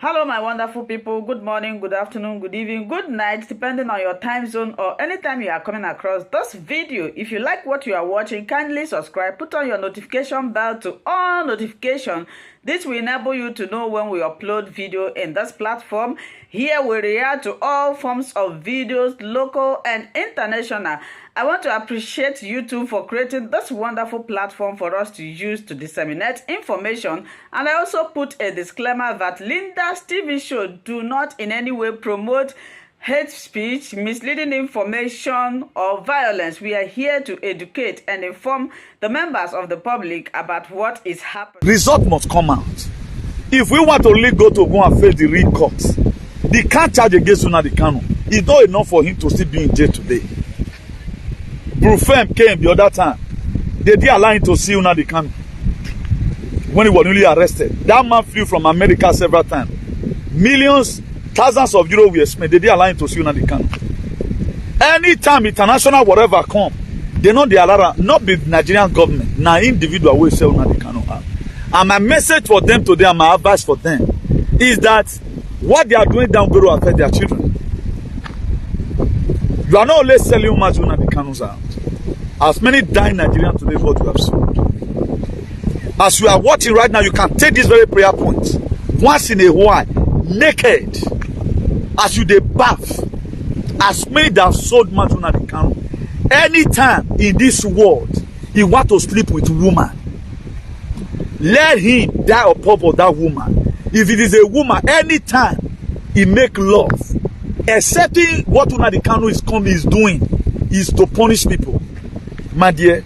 Hello, my wonderful people. Good morning, good afternoon, good evening, good night, depending on your time zone or anytime you are coming across this video. If you like what you are watching, kindly subscribe, put on your notification bell to all notification. This will enable you to know when we upload video in this platform. Here we react to all forms of videos, local and international. I want to appreciate YouTube for creating this wonderful platform for us to use to disseminate information. And I also put a disclaimer that Linda's TV show do not in any way promote hate speech, misleading information, or violence. We are here to educate and inform the members of the public about what is happening. Result must come out. If we want to really go and face the real court, the can't charge against Nnamdi Kanu. It's not enough for him to still be in jail today. Brufem came the other time. They did allow him to see Nnamdi Kanu when he was newly arrested. That man flew from America several times. Millions, thousands of euros were spent. They did allow him to see Nnamdi Kanu. Anytime international whatever come, they know they allow not the Nigerian government. Now individual will say Nnamdi Kanu out. And my message for them today, and my advice for them, is that what they are doing down going to affect their children. You are not only selling much Nnamdi Kanu's out. As many die in Nigeria today, what you have sold. As you are watching right now, you can take this very prayer point. Once in a while, naked, as you dey bath, as many that have sold much Nnamdi Kanu. Anytime in this world, he want to sleep with woman, let him die upon that woman. If it is a woman, anytime he make love, accepting what Nnamdi Kanu is doing is to punish people. My dear,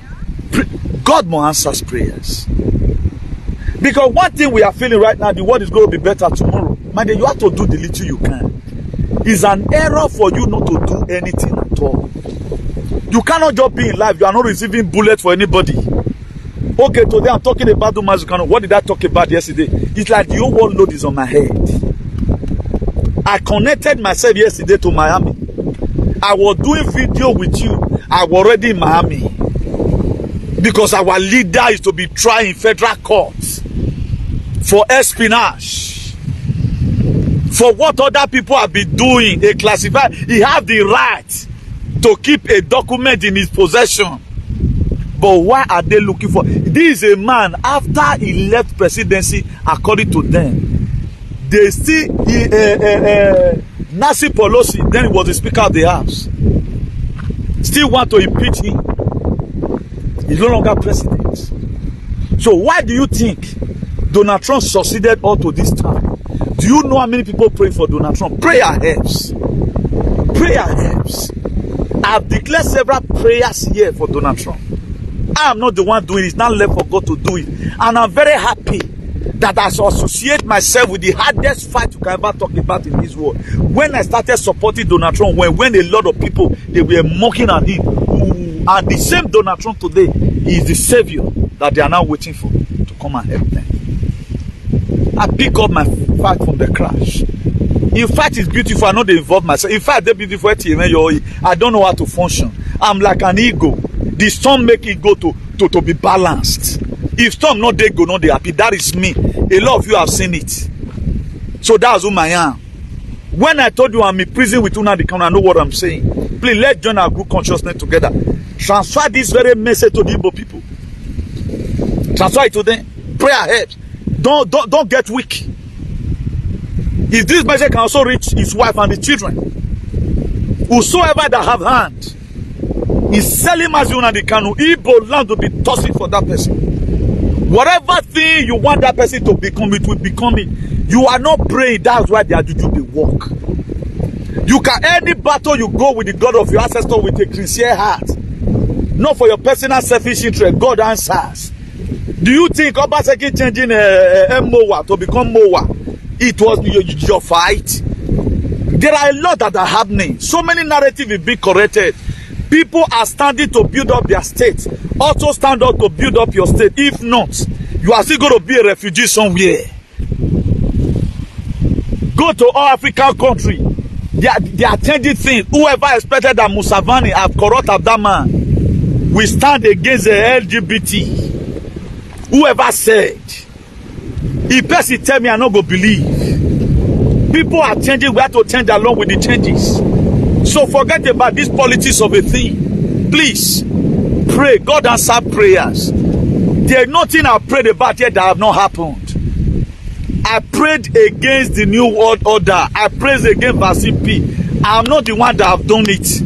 God more answers prayers. Because one thing we are feeling right now, the world is going to be better tomorrow. My dear, you have to do the little you can. It's an error for you not to do anything at all. You cannot just be in life. You are not receiving bullets for anybody. Okay, today I'm talking about Nnamdi Kanu. What did I talk about yesterday? It's like the whole world load is on my head. I connected myself yesterday to Miami. I was doing video with you. I was already in Miami. Because our leader is to be tried in federal courts for espionage. For what other people have been doing, they classify. He have the right to keep a document in his possession. But why are they looking for? This is a man, after he left presidency, according to them, they still, Nancy Pelosi, then he was the Speaker of the House, still want to impeach him. He's no longer president. So why do you think Donald Trump succeeded all to this time? Do you know how many people pray for Donald Trump? Prayer helps. Prayer helps. I've declared several prayers here for Donald Trump. I am not the one doing it. It's not left for God to do it. And I'm very happy that I associate myself with the hardest fight you can ever talk about in this world. When I started supporting Donald Trump, when a lot of people, they were mocking at him. And the same Donald Trump today is the savior that they are now waiting for to come and help them. I pick up my fight from the crash. In fact, it's beautiful. I know they involve myself. In fact, they're beautiful. I don't know how to function. I'm like an ego. The storm make ego to be balanced. If storm not they go, not they happy. That is me. A lot of you have seen it. So that's who I am. When I told you I'm in prison with Nnamdi Kanu, I know what I'm saying. Please, let's join our group consciousness together. Transfer this very message to the Igbo people. Transfer it to them. Prayer helps. Don't get weak. If this message can also reach his wife and the children, whosoever that have hand is selling as Nnamdi Kanu, Igbo land will be tossing for that person. Whatever thing you want that person to become, it will become it. You are not praying. That's why they are doing the work. You can, any battle you go with the God of your ancestor with a sincere heart, not for your personal selfish interest. God answers. Do you think Obaseki changing Mowa to become Mowa, it was your fight? There are a lot that are happening. So many narratives will be corrected. People are standing to build up their state. Also stand up to build up your state. If not, you are still going to be a refugee somewhere. Go to all African country. They are changing things. Whoever expected that Museveni have corrupted that man, we stand against the LGBT. Whoever said, if person tell me I not go believe. People are changing. We have to change along with the changes. So forget about this politics of a thing. Please pray. God answer prayers. There's nothing I prayed about yet that have not happened. I prayed against the New World Order. I prayed against vaccine P. I'm not the one that have done it.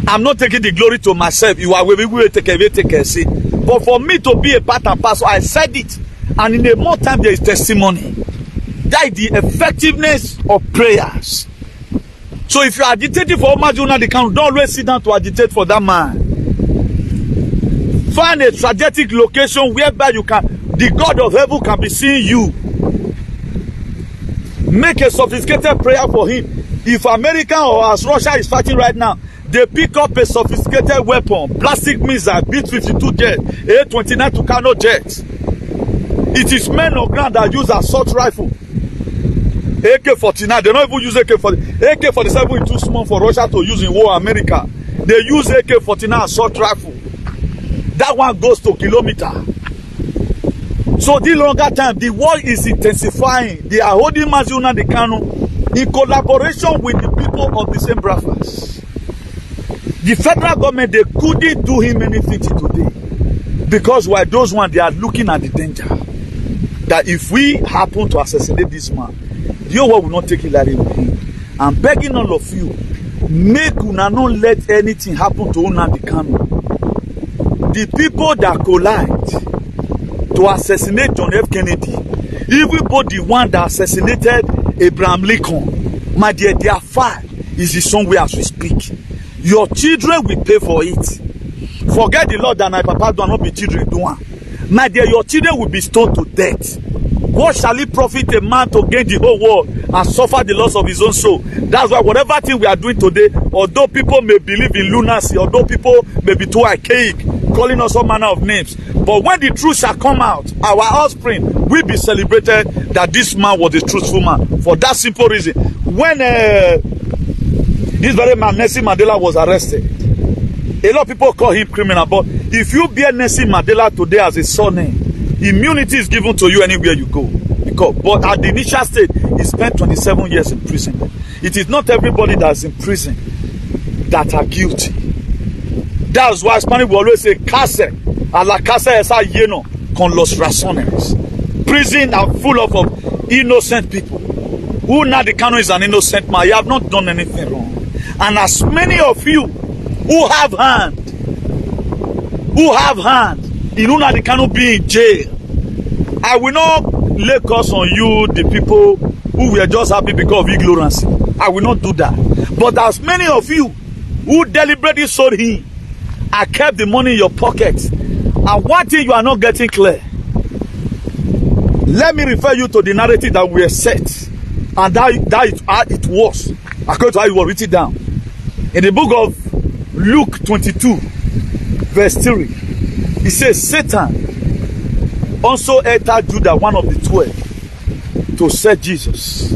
I'm not taking the glory to myself. You are we will take a see. But for me to be a part and parcel, I said it. And in a more time, there is testimony. That is the effectiveness of prayers. So if you are agitating for Nnamdi Kanu, don't always sit down to agitate for that man. Find a strategic location whereby the God of heaven can be seeing you. Make a sophisticated prayer for him. If America or as Russia is fighting right now, they pick up a sophisticated weapon, plastic missile, B-52 jet, A-29 Tucano jet. It is men on ground that use assault rifle. AK-49, they don't even use AK-47. AK-47 is too small for Russia to use in war America. They use AK-49 assault rifle. That one goes to kilometer. So the longer time, the war is intensifying. They are holding Nnamdi Kanu in collaboration with the people of the same brothers. The federal government, they couldn't do him anything today. Because while those ones, they are looking at the danger. That if we happen to assassinate this man, the whole world will not take it lightly with him. I'm begging all of you, make una not let anything happen to Nnamdi Kanu. The people that collide to assassinate John F. Kennedy, even both the one that assassinated Abraham Lincoln, my dear, their file is the somewhere as we speak. Your children will pay for it. Forget the Lord that my papa do not be children doing. My dear, your children will be stoned to death. What shall it profit a man to gain the whole world and suffer the loss of his own soul? That's why whatever thing we are doing today, although people may believe in lunacy, although people may be too archaic, calling us all manner of names, but when the truth shall come out, our offspring will be celebrated that this man was a truthful man. For that simple reason, when this very man, Nelson Mandela, was arrested, a lot of people call him criminal, but if you bear Nelson Mandela today as a surname, immunity is given to you anywhere you go. But at the initial stage, he spent 27 years in prison. It is not everybody that is in prison that are guilty. That's why Spanish will always say, "Cárcel, a la cárcel está lleno con los razones." Prison are full of innocent people. Nnamdi Kanu is an innocent man. You have not done anything wrong. And as many of you who have hand in Nnamdi Kanu being in jail, I will not lay curse on you, the people who were just happy because of ignorance. I will not do that. But as many of you who deliberately sold him and kept the money in your pocket, and one thing you are not getting clear, let me refer you to the narrative that we have set, and that is how it was, according to how it was written down. In the book of Luke 22, verse 3, it says, Satan also entered Judah, one of the 12, to sell Jesus.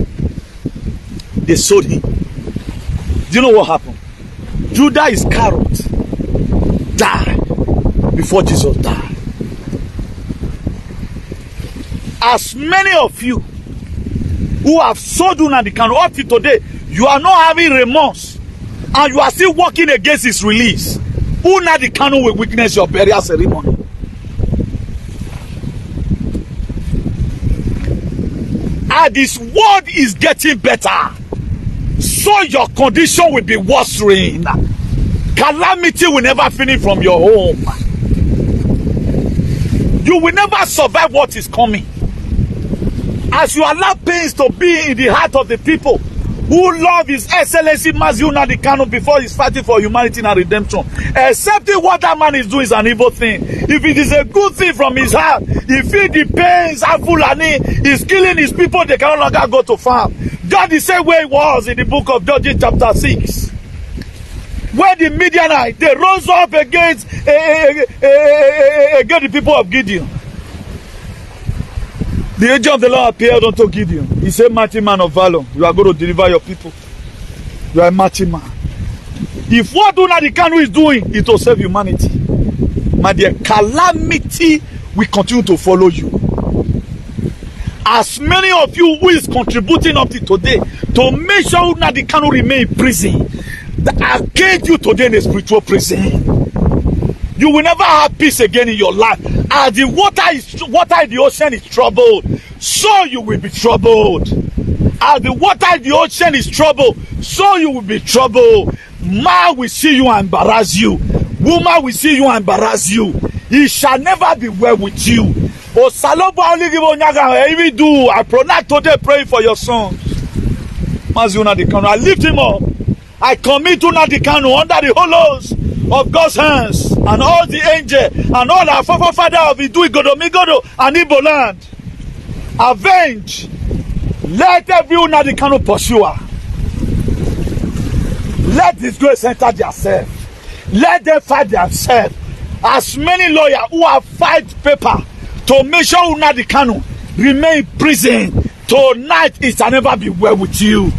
They sold him. Do you know what happened? Judah Iscariot died before Jesus died. As many of you who have sold Nnamdi Kanu up to today, you are not having remorse and you are still working against his release. Nnamdi Kanu will witness your burial ceremony. And this world is getting better, so your condition will be worsening. Calamity will never finish from your home. You will never survive what is coming. As you allow pains to be in the heart of the people who love His Excellency Nnamdi Kanu before he's fighting for humanity and redemption, accepting what that man is doing is an evil thing. If it is a good thing from his heart, if he the pains are full and he is killing his people, they can no longer go to farm. Just the same way it was in the book of Judges chapter 6. When the Midianites, they rose up against the people of Gideon. The angel of the Lord appeared unto Gideon. He said, mighty man of valor, you are going to deliver your people. You are a mighty man. If what Nnamdi Kanu is doing is to save humanity, my dear, calamity will continue to follow you. As many of you who is contributing up to today to make sure Nnamdi Kanu remain in prison, I cage you today in a spiritual prison. You will never have peace again in your life. As the water in the ocean is troubled, so you will be troubled. As the water in the ocean is troubled, so you will be troubled. Man will see you and embarrass you. Woman will see you and embarrass you. It shall never be well with you. Oh, Saloba only give Onyaga. Even do. I pronounce today praying for your sons. Nnamdi Kanu, I lift him up. I commit to Nnamdi Kanu under the hollows of God's hands, and all the angels and all our forefather of Idu, Igodo and Igbo land. Avenge. Let every Nnamdi Kanu pursuer. Let this grace enter themselves. Let them fight themselves. As many lawyers who have filed paper to make sure Nnamdi Kanu remain in prison, tonight it shall never be well with you.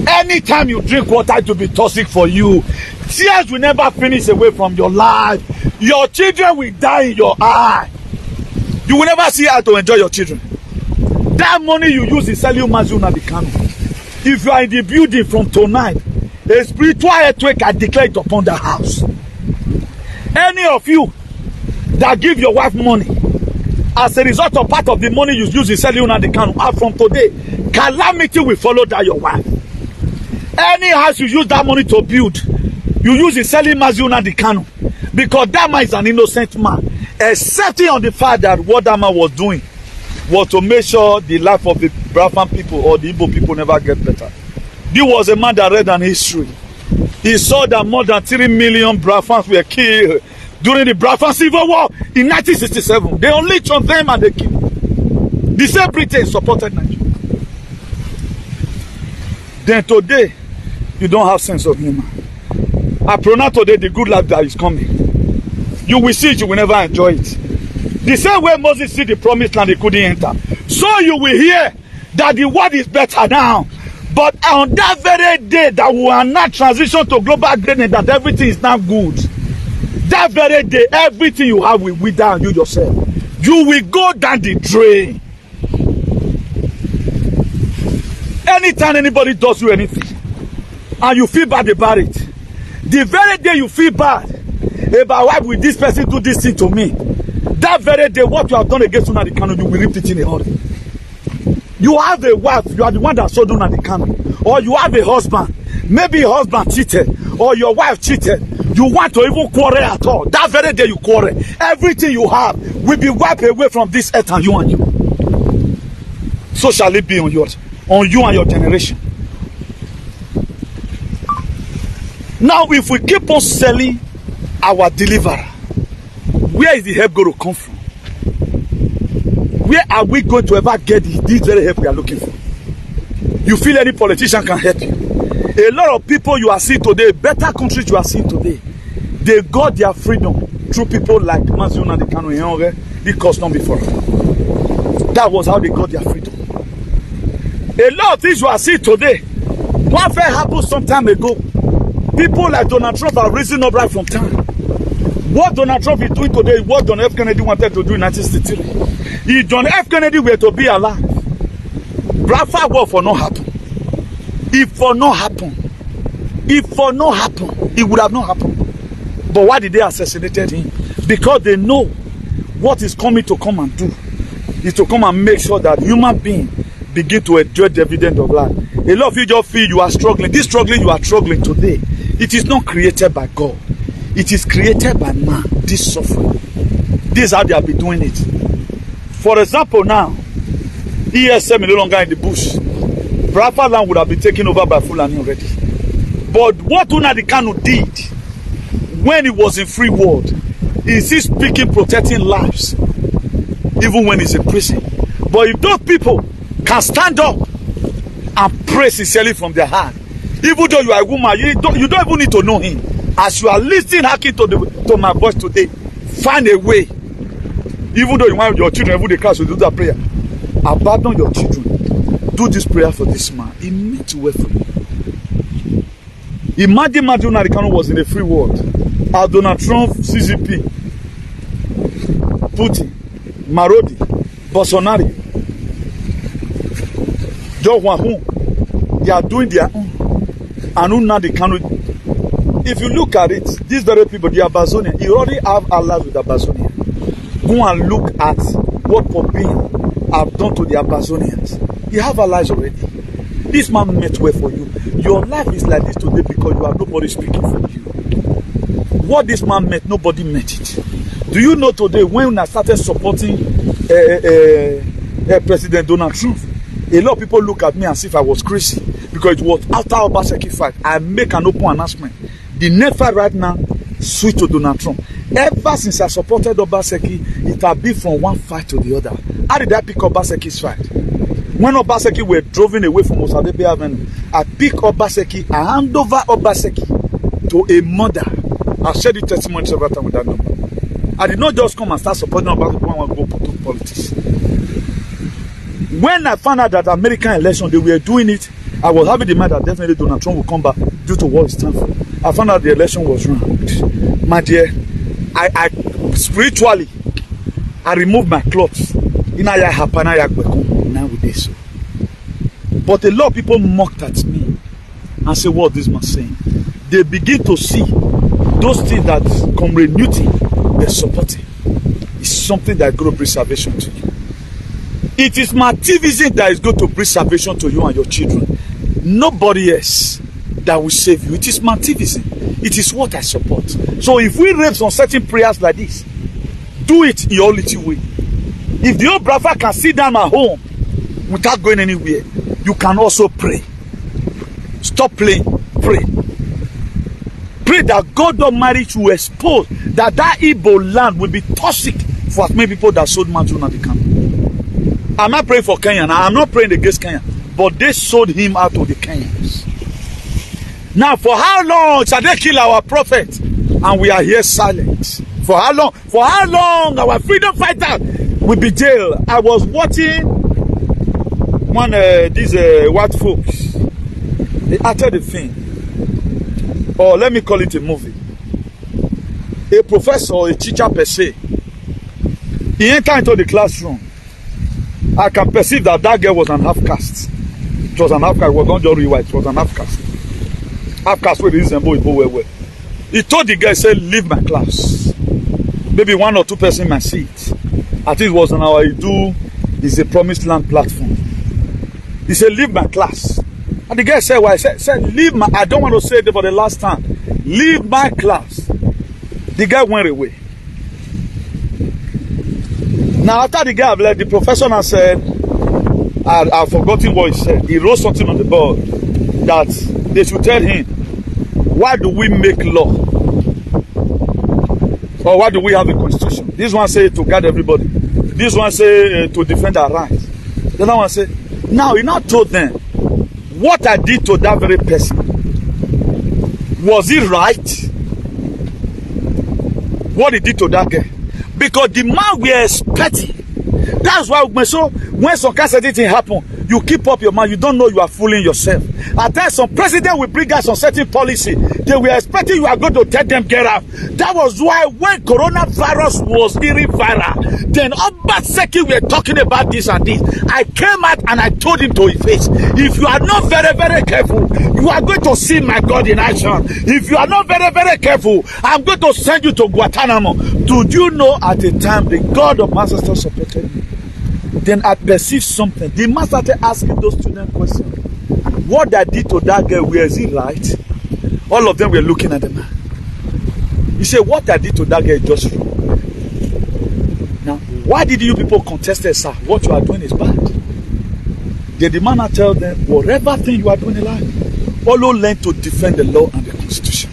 Anytime you drink water, it will be toxic for you. Tears will never finish away from your life. Your children will die in your eye. You will never see how to enjoy your children. That money you use is selling you Nnamdi Kanu. If you are in the building from tonight, a spiritual earthquake I declare it upon the house. Any of you that give your wife money as a result of part of the money you use in selling Nnamdi Kanu, from today, calamity will follow that your wife. Any house you use that money to build, you use in selling Nnamdi Kanu, because that man is an innocent man, excepting on the fact that what that man was doing was to make sure the life of the Biafran people or the Igbo people never get better. This was a man that read an history. He saw that more than 3 million Biafrans were killed during the Biafran Civil War in 1967. They only chose them and they killed. The same Britain supported Nigeria. Then today, you don't have sense of humor. I pronounce today the good life that is coming. You will see it, you will never enjoy it. The same way Moses see the promised land, he couldn't enter. So you will hear that the world is better now. But on that very day that we are not transition to global greatness, that everything is now good. That very day, everything you have will wither on you yourself. You will go down the drain. Anytime anybody does you anything, and you feel bad about it, the very day you feel bad about why will this person do this thing to me, that very day what you have done against Nnamdi Kanu, you will rip it in a hurry. You have a wife, you are the one that sold Nnamdi Kanu, or you have a husband, maybe your husband cheated, or your wife cheated, you want to even quarrel at all. That very day you quarrel, everything you have will be wiped away from this earth and you. So shall it be on yours, on you and your generation. Now if we keep on selling our deliverer, where is the help going to come from? Where are we going to ever get this very help we are looking for? You feel any politician can help you? A lot of people you are seeing today, better countries you are seeing today, they got their freedom through people like Nnamdi Kanu and the custom before. That was how they got their freedom. A lot of things you are seeing today, one fair happened some time ago. People like Donald Trump are raising up right from time. What Donald Trump is doing today is what John F. Kennedy wanted to do in 1963. If John F. Kennedy were to be alive, Biafra war for not happen. If for not happen, it would have not happened. But why did they assassinate him? Because they know what is coming to come and do is to come and make sure that human beings begin to enjoy the dividend of life. A lot of you just feel you are struggling. This struggling you are struggling today, it is not created by God. It is created by man, this suffering. This is how they have been doing it. For example, now, ESM is no longer in the bush. Biafra land would have been taken over by Fulani already. But what Nnamdi Kanu did when he was in free world is he speaking, protecting lives, even when he's in prison. But if those people can stand up and pray sincerely from their heart, even though you are a woman, you don't even need to know him. As you are listening, hearkening to my voice today, find a way. Even though you want your children, every day class to do that prayer, abandon your children. Do this prayer for this man. It means well for you. Imagine Nnamdi Kanu was in a free world. As Donald Trump, CCP, Putin, Marodi, Bolsonaro, Just one who they are doing their own. And who now they cannot. If you look at it, these very people, the Abazonian, you already have allies with Abazonian. Go and look at what Pompeo have done to the Abazonians. You have allies already. This man meant well for you. Your life is like this today because you have nobody speaking for you. What this man meant, nobody meant it. Do you know today when I started supporting President Donald Trump, a lot of people look at me as if I was crazy because it was after Obaseki fight. I make an open announcement. The next fight right now, switch to Donald Trump. Ever since I supported Obaseki, it has been from one fight to the other. How did I pick Obaseki's fight? When Obaseki were driven away from Osadebe Avenue, I picked Obaseki, I hand over Obaseki to a mother. I've shared the testimony several times with that number. I did not just come and start supporting Obaseki when I go to politics. When I found out that American election, they were doing it, I was having the mind that definitely Donald Trump will come back due to what he stands for. I found out the election was wrong. My dear, I spiritually, I removed my clothes. Now with this. But a lot of people mocked at me and say, what this man saying? They begin to see those things that Comrade Newton they're supporting is something that is going to bring salvation to you. It is my activism that is going to bring salvation to you and your children. Nobody else that will save you. It is my activism. It is what I support. So if we raise on certain prayers like this, do it in your little way. If the old brother can sit down at home without going anywhere, you can also pray. Stop playing, pray. Pray that God Almighty will expose that Igbo land will be toxic for as many people that sold man to Nnamdi Kanu. I'm not praying for Kenya. I'm not praying against Kenya. But they sold him out to the Kenyans. Now, for how long shall they kill our prophet? And we are here silent. For how long? For how long our freedom fighters will be jailed? I was watching one these white folks. They acted the thing. Or let me call it a movie. A professor, a teacher per se. He entered into the classroom. I can perceive that that girl was an half-caste. It was an half-caste. It was not just white. It was an half-caste. Half-caste with his boy. He told the guy, said, leave my class. Maybe one or two persons might see it. I think it was on our Idu, it's a promised land platform. He said, leave my class. And the guy said, why? He said, leave my, I don't want to say it for the last time. Leave my class. The guy went away. Now, after the guy left, the professor now said, I've forgotten what he said. He wrote something on the board that they should tell him, why do we make law? Or why do we have a constitution? This one say to guard everybody. This one say to defend our rights. The other one say, now he not told them what I did to that very person. Was it right? What he did to that guy? Because the man we are expecting. That's why when some kind of thing happen, you keep up your mind. You don't know you are fooling yourself. At times, some president will bring us on certain policy. They were expecting you are going to tell them get out. That was why when coronavirus was very viral, then Obaseki were talking about this and this. I came out and I told him to his face, if you are not very, very careful, you are going to see my God in action. If you are not very, very careful, I'm going to send you to Guantanamo. Did you know at the time the God of my ancestors supported me? Then I perceived something. The man started asking those students questions. What I did to that girl, where is it right? All of them were looking at the man. He said, what I did to that girl is just wrong. Now, why did you people contest it, sir? What you are doing is bad. Then the man tell them, whatever thing you are doing in life, follow learn to defend the law and the constitution.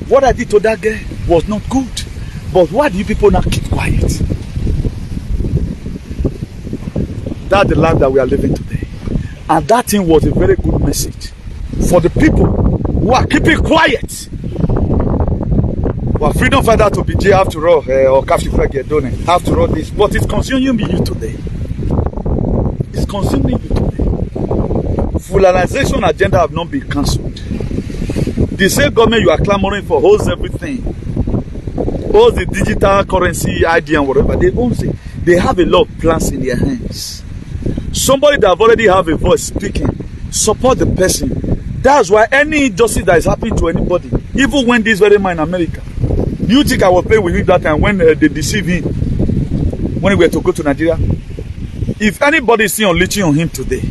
What I did to that girl was not good. But why do you people now keep quiet? That's the land that we are living today. And that thing was a very good message for the people who are keeping quiet. Well, freedom fighter to be jailed after all, or after all this, but it's consuming you today. It's consuming you today. Fulanization agenda have not been cancelled. The same government you are clamoring for holds everything. Holds the digital currency ID and whatever. They own it. They have a lot of plans in their hands. somebody that already have a voice speaking, support the person. That's why any injustice that is happening to anybody, even when this very man in America, you think I was playing with him that time when they deceived him, when we were to go to Nigeria? If anybody is still unleashing on him today,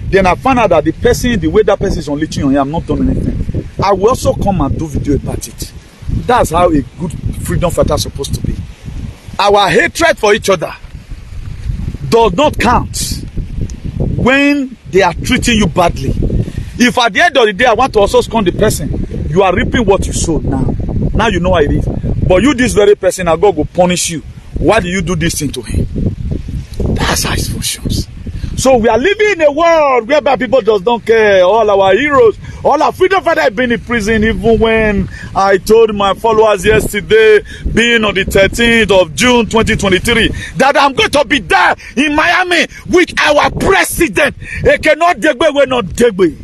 then I found out that the person, the way that person is unleashing on him, I'm not done anything. I will also come and do video about it. That's how a good freedom fighter is supposed to be. Our hatred for each other does not count when they are treating you badly. If at the end of the day I want to also scorn the person, you are reaping what you sowed now. Now you know how it is. But you, this very person, now God will punish you. Why do you do this thing to him? That's how it functions. So we are living in a world whereby people just don't care. All our heroes, all our freedom fighters have been in prison. Even when I told my followers yesterday, being on the 13th of June 2023, that I'm going to be there in Miami with our president. He cannot degbe, we're not degbe.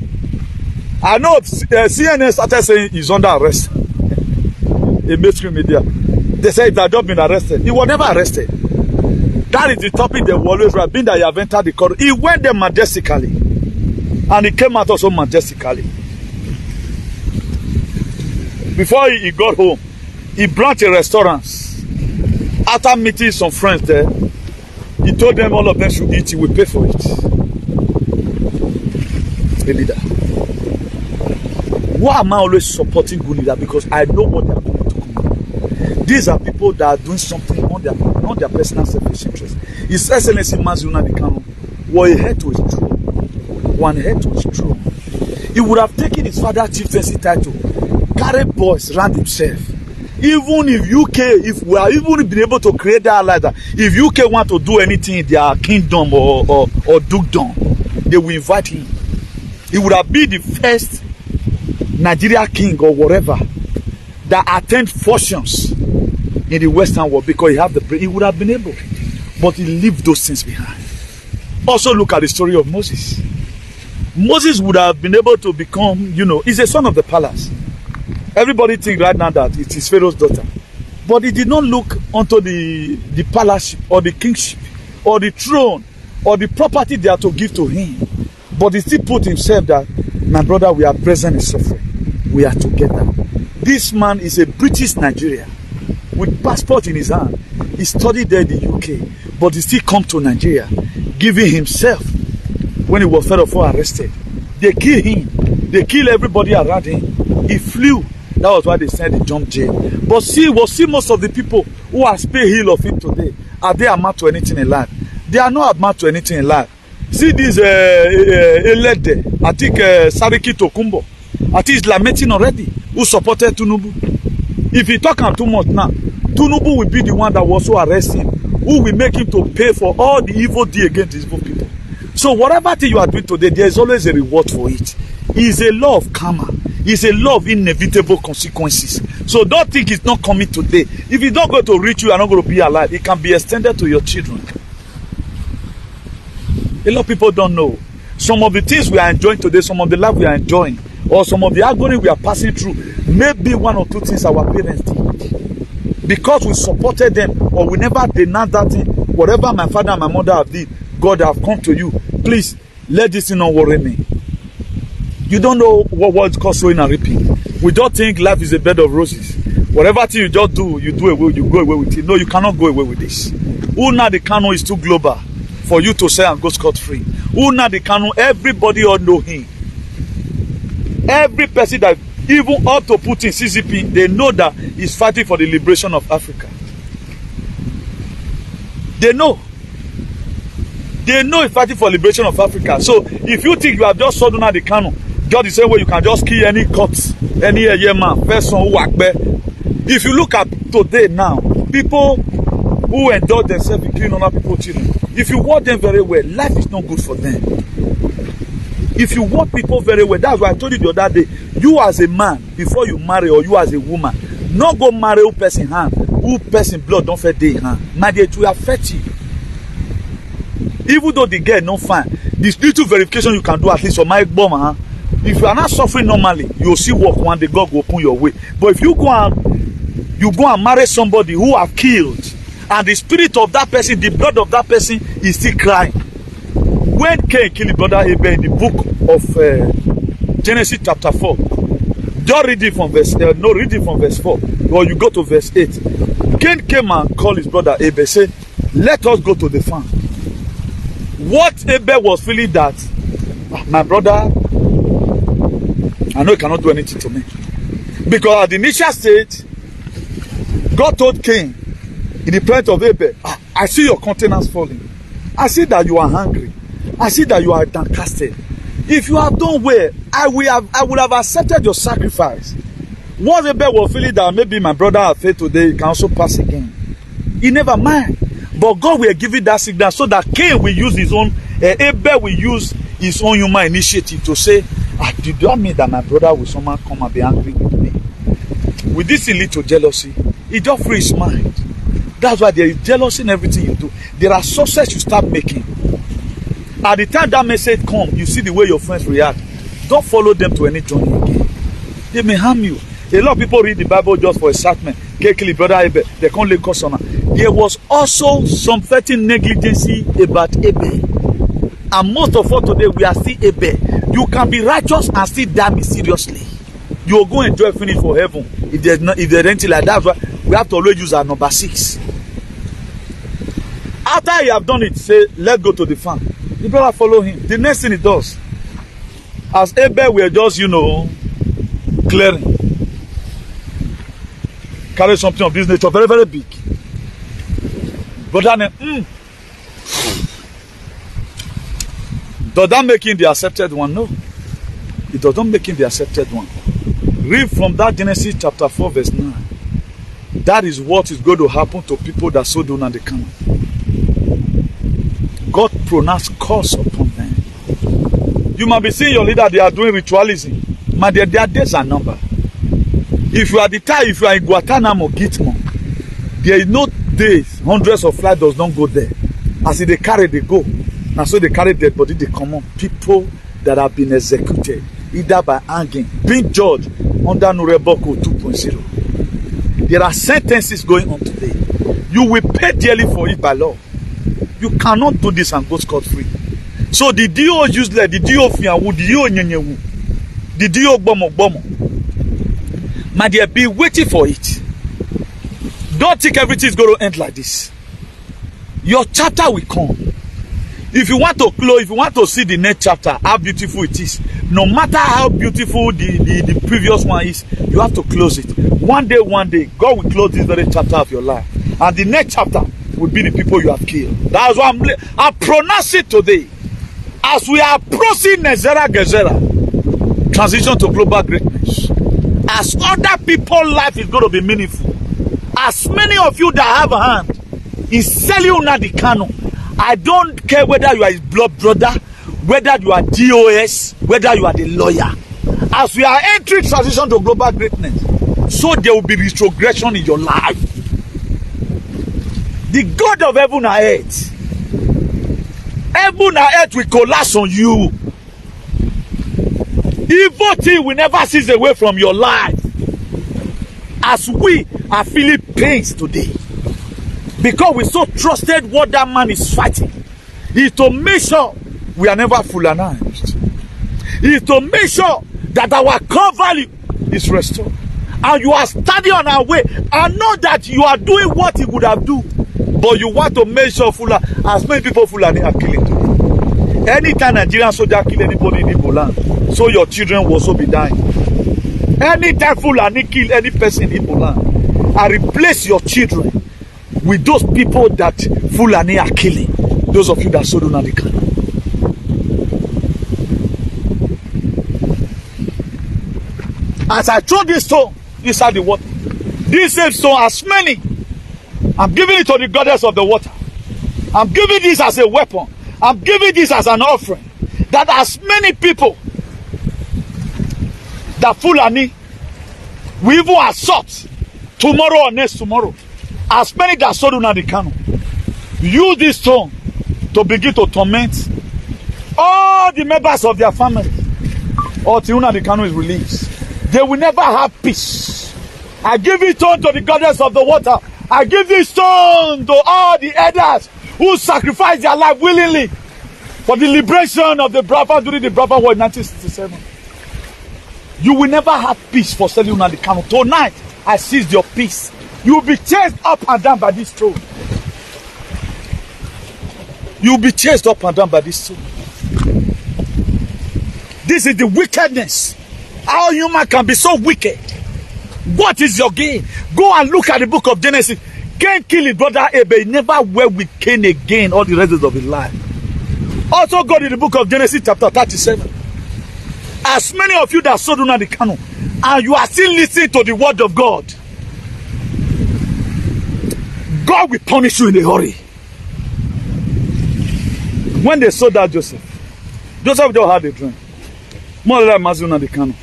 I know CNN started saying he's under arrest. In mainstream media, they say he had not been arrested. He was never arrested. That is the topic they will always write, being that he have entered the court. He went there majestically. And he came out also majestically. Before he got home, he brought a restaurant. After meeting some friends there, he told them all of them should eat. He will pay for it. A leader. Why am I always supporting good leaders? Because I know what they are doing to come. These are people that are doing something on their personal selfish interest. His Excellency Nnamdi Kanu was a heir to his throne. One heir to his throne. He would have taken his father's chieftaincy title, carry boys around himself. Even if UK, if we are even been able to create that like that, if UK want to do anything in their kingdom or dukedom, they will invite him. He would have been the first Nigeria king or whatever that attend functions in the Western world because he have the brain. He would have been able, but he left those things behind. Also look at the story of Moses. Moses would have been able to become, he's a son of the palace. Everybody think right now that it is Pharaoh's daughter, but he did not look onto the palace or the kingship or the throne or the property they are to give to him, but he still put himself that, my brother, we are present in suffering. We are together. This man is a British Nigerian with passport in his hand. He studied there in the UK, but he still come to Nigeria, giving himself when he was first of all arrested. They kill him. They kill everybody around him. He flew. That was why they said he jumped jail. But see most of the people who are paid heal of him today, are they amount to anything in life? They are not amount to anything in life. See this Elede, I think Sariki Tokumbo, I think he's lamenting already, who supported Tinubu. If he talk too much now, Tinubu will be the one that will also arrest him, who will make him to pay for all the evil deed against these evil people. So whatever thing you are doing today, there is always a reward for it. It's a law of karma. It's a law of inevitable consequences. So don't think it's not coming today. If it's not going to reach you, you're not going to be alive. It can be extended to your children. A lot of people don't know. Some of the things we are enjoying today, some of the life we are enjoying, or some of the agony we are passing through, maybe one or two things our parents did. Because we supported them, or we never denounced that thing. Whatever my father and my mother have did, God have come to you. Please, let this thing not worry me. You don't know what it's called sowing and reaping. We don't think life is a bed of roses. Whatever thing you just do, you go away with it. No, you cannot go away with this. Nnamdi Kanu is too global for you to say and go scot-free. Nnamdi Kanu, everybody all know him. Every person that, even up to Putin, CCP, they know that he's fighting for the liberation of Africa. They know. They know he's fighting for liberation of Africa. So if you think you have just sold Nnamdi Kanu, just the same way you can just kill any court, any man, person who work there. If you look at today now, people who indulge themselves in killing other people's children, if you watch them very well, life is not good for them. If you watch people very well, that's why I told you the other day, you as a man, before you marry, or you as a woman, not go marry who person hand, who person blood don't fit dey hand. My dear, it will affect you. Even though the girl no fine, this little verification you can do at least for my bomb, if you are not suffering normally, you'll see work one day, God will open your way. But if you go and marry somebody who are killed, and the spirit of that person, the blood of that person is still crying, when Cain killed his brother Abel in the book of Genesis chapter 4, just read it from verse, read it from verse 4, or you go to verse 8. Cain came and called his brother Abel, say, let us go to the farm. What Abel was feeling that, my brother, I know he cannot do anything to me. Because at the initial stage, God told Cain, in the presence of Abel, I see your countenance falling. I see that you are hungry. I see that you are downcasted. If you have done well, I would have accepted your sacrifice. Once Abel was feeling that maybe my brother had failed today, he can also pass again. He never mind. But God will give you that signal so that Cain will use his own, Abel will use his own human initiative to say, did that mean that my brother will somehow come and be angry with me? With this little jealousy, it just frees his mind. That's why there is jealousy in everything you do. There are success you start making. At the time that message comes, you see the way your friends react. Don't follow them to any journey again. They may harm you. A lot of people read the Bible just for excitement. Kill brother Abel, they can't lay cause on. There was also some certain negligence about Abel. And most of us today, we are still Abel. You can be righteous and still damn it seriously. You will go enjoy finish for heaven. If there's anything like that, we have to always use our number 6. After you have done it, say, let's go to the farm. The brother follow him. The next thing he does, as Abel were just, clearing, carry something of this nature, very, very big. Brother name, does that make him the accepted one? No. It does not make him the accepted one. Read from that Genesis chapter 4 verse 9. That is what is going to happen to people that so do Nnamdi Kanu. God pronounced curse upon them. You might be seeing your leader, they are doing ritualism. But their days are numbered. If you are the type, if you are in Guantanamo, Gitmo, there is no days, hundreds of flights does not go there. As if they carry, they go. Now so they carry dead body, they come on. People that have been executed, either by hanging, being judged under Nureboko 2.0. There are sentences going on today. You will pay dearly for it by law. You cannot do this and go scot-free. So the DO useless, the DO fiawu, the DO nyenyewu, the DO bomo. My dear, be waiting for it. Don't think everything is going to end like this. Your chapter will come. If you want to close, if you want to see the next chapter, how beautiful it is, no matter how beautiful the previous one is, you have to close it. One day, God will close this very chapter of your life. And the next chapter will be the people you have killed. That's why I pronounce it today. As we are approaching Z00, transition to global greatness. As other people's life is going to be meaningful. As many of you that have a hand in selling Nnamdi Kanu, I don't care whether you are his blood brother, whether you are DOS, whether you are the lawyer. As we are entering transition to global greatness, so there will be retrogression in your life. The God of heaven and earth will collapse on you. Evil thing will never cease away from your life. As we are feeling pains today, because we so trusted what that man is fighting, is to make sure we are never fullanized. Is to make sure that our core value is restored. And you are standing on our way and know that you are doing what he would have done. But you want to make sure as many people Fulani are killing today. Anytime Nigerian soldier kill anybody in Igbo land, so your children will also be dying. Anytime Fulani kill any person in Igbo land, I replace your children with those people that Fulani are killing. Those of you that so do Nnamdi Kanu. As I throw this stone inside the water, this same stone, as many, I'm giving it to the goddess of the water. I'm giving this as a weapon. I'm giving this as an offering. That as many people that Fulani will even assault tomorrow or next tomorrow, as many that so do Nnamdi Kanu, use this stone to begin to torment all the members of their family until Nnamdi Kanu is released. They will never have peace. I give it stone to the goddess of the water. I give this stone to all the elders who sacrifice their life willingly for the liberation of the Biafra during the Biafra War in 1967. You will never have peace for selling Nnamdi Kanu. Tonight, I seized your peace. You will be chased up and down by this throne. You will be chased up and down by this throne. This is the wickedness. How human can be so wicked. What is your gain? Go and look at the book of Genesis. Cain killed his brother Abel. He never went with Cain again all the rest of his life. Also go to the book of Genesis chapter 37. As many of you that sold Nnamdi Kanu, and you are still listening to the word of God, God will punish you in a hurry. When they sold that Joseph just had a dream. More than Nnamdi Kanu.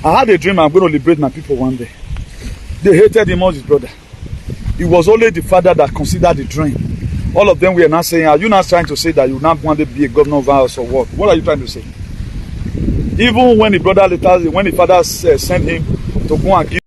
I had a dream I'm going to liberate my people one day. They hated him as his brother. It was only the father that considered the dream. All of them were now saying, are you not trying to say that you now want to be a governor of ours or what? What are you trying to say? Even when the brother later, when the father sent him to go and give.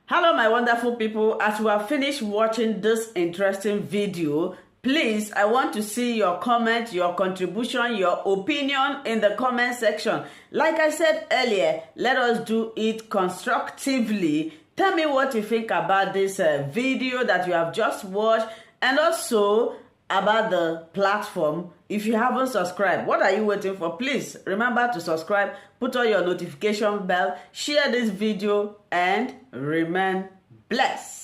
Hello, my wonderful people. As we have finished watching this interesting video, please, I want to see your comment, your contribution, your opinion in the comment section. Like I said earlier, let us do it constructively. Tell me what you think about this video that you have just watched, and also about the platform. If you haven't subscribed, what are you waiting for? Please remember to subscribe, put on your notification bell, share this video, and remain blessed.